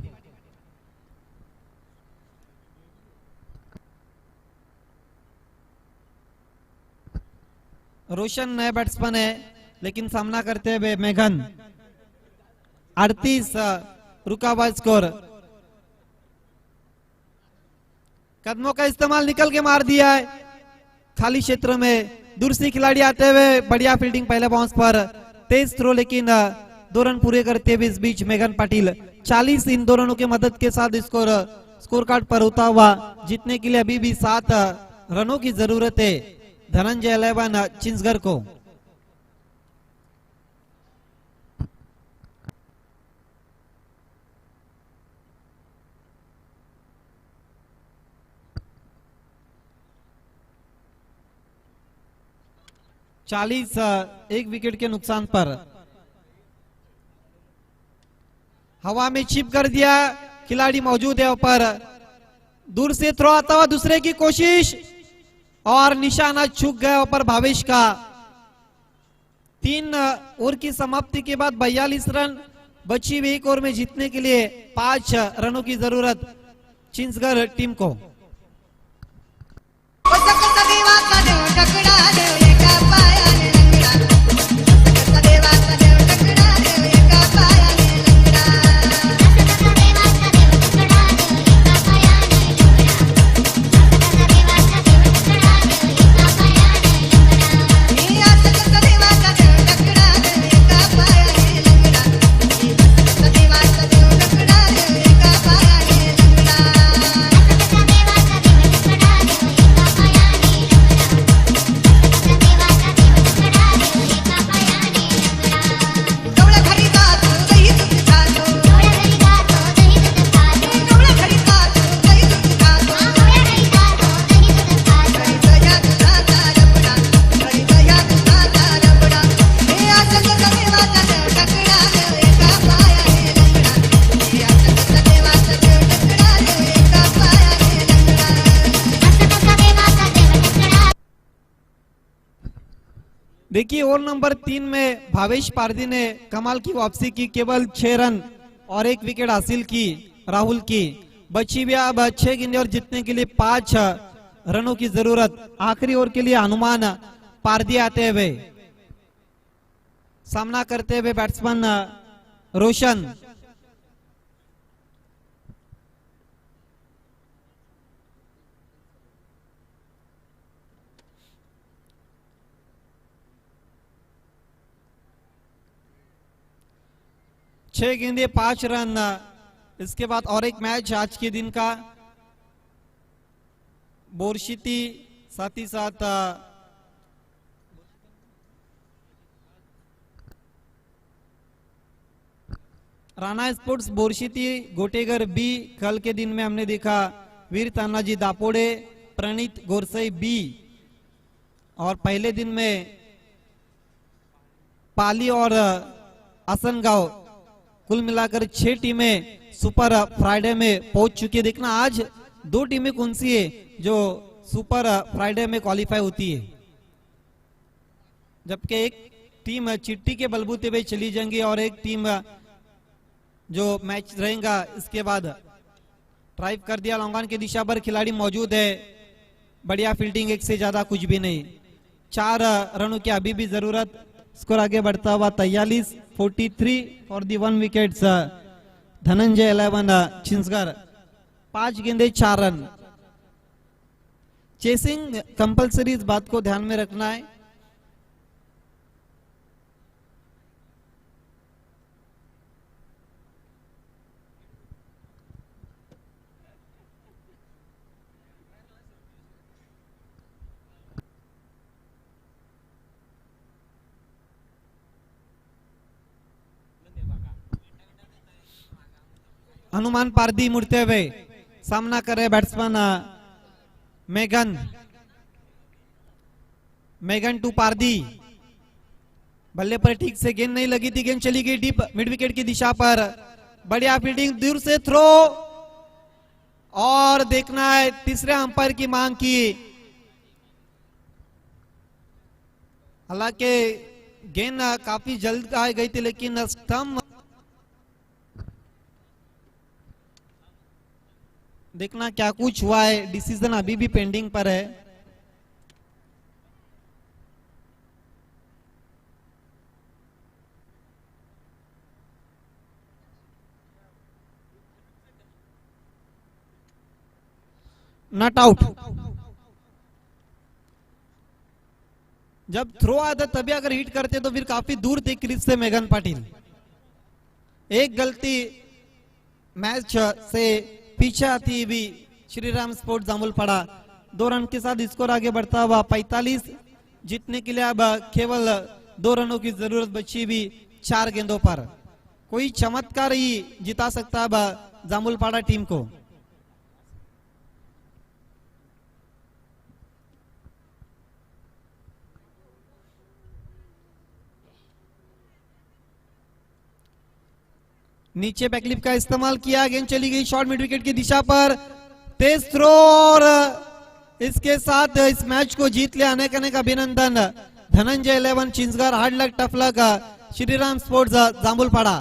रोशन नए बैट्समैन है लेकिन सामना करते हुए मेघन। 38 रुका हुआ स्कोर। कदमों का इस्तेमाल निकल के मार दिया है खाली क्षेत्र में। दूर से खिलाड़ी आते हुए बढ़िया फील्डिंग पहले बाउंस पर, तेज थ्रो, लेकिन 2 रन पूरे करते हुए इस बीच मेघन पाटिल 40 इन 2 रनों की मदद के साथ स्कोर कार्ड पर होता हुआ जीतने के लिए अभी भी 7 रनों की जरूरत है धनंजय 11 चिंसगढ़ को। चालीस एक विकेट के नुकसान पर। हवा में चिप कर दिया, खिलाड़ी मौजूद है ऊपर। दूर से थ्रो आता हुआ दूसरे की कोशिश और निशाना चूक गया ऊपर भावेश का। 3 ओवर की समाप्ति के बाद 42 रन बची हुई एक ओवर में जीतने के लिए 5 रनों की जरूरत चिंसगढ़ टीम को। देखिए ओवर नंबर 3 में भावेश पारदी ने कमाल की वापसी की, केवल 6 रन और 1 विकेट हासिल की राहुल की। बची हुई अब 6 गेंदें और जीतने के लिए 5 रनों की जरूरत। आखिरी ओवर के लिए हनुमान पारदी आते हुए, सामना करते हुए बैट्समैन रोशन। छह गेंदे 5 रन। इसके बाद और एक मैच आज के दिन का, बोरशीती साथ ही साथ राणा स्पोर्ट्स बोरशीती गोटेगर बी। कल के दिन में हमने देखा वीर तानाजी दापोड़े, प्रणीत गोरसई बी, और पहले दिन में पाली और आसनगांव, कुल मिलाकर 6 टीमें सुपर फ्राइडे में पहुंच चुकी है। देखना आज 2 टीमें कौन सी है जो सुपर फ्राइडे में क्वालिफाई होती है, जबकि एक टीम चिट्ठी के बलबूते पे चली जाएंगी और एक टीम जो मैच रहेगा इसके बाद। ड्राइव कर दिया लॉन्गॉन की दिशा पर, खिलाड़ी मौजूद है, बढ़िया फील्डिंग, एक से ज्यादा कुछ भी नहीं। 4 रनों की अभी भी जरूरत। स्कोर आगे बढ़ता हुआ 43 फॉर दी 1 विकेट्स धनंजय 11 चिंसगढ़। 5 गेंदे 4 रन। चेसिंग कंपलसरी, इस बात को ध्यान में रखना है। हनुमान पारदी मुड़ते हुए सामना कर रहे बैट्समैन मेगन टू पारदी। बल्ले पर ठीक से गेंद नहीं लगी थी, गेंद चली गई डीप मिड विकेट की दिशा पर। बढ़िया फील्डिंग, दूर से थ्रो, और देखना है तीसरे अंपायर की मांग की। हालांकि गेंद काफी जल्द आ गई थी, लेकिन स्टंप देखना क्या कुछ हुआ है। डिसीजन अभी भी पेंडिंग पर है। Not out. जब थ्रो आता तभी अगर हिट करते तो फिर काफी दूर थे क्रीज से मेघन पाटिल। एक गलती मैच से पीछे आती भी श्रीराम स्पोर्ट्स जामुल पड़ा। 2 रन के साथ स्कोर आगे बढ़ता हुआ 45। जीतने के लिए अब केवल 2 रनों की जरूरत बची भी 4 गेंदों पर। कोई चमत्कार ही जिता सकता अब जामुलपाड़ा टीम को। नीचे बैकलिप का इस्तेमाल किया, गेंद चली गई शॉर्ट मिड विकेट की दिशा पर। तेज थ्रो, और इसके साथ इस मैच को जीत लिया। अनेक अनेक अभिनंदन धनंजय 11 चिंचगढ़। हार्ड लक, टफ लक श्रीराम स्पोर्ट्स जामुलपाड़ा।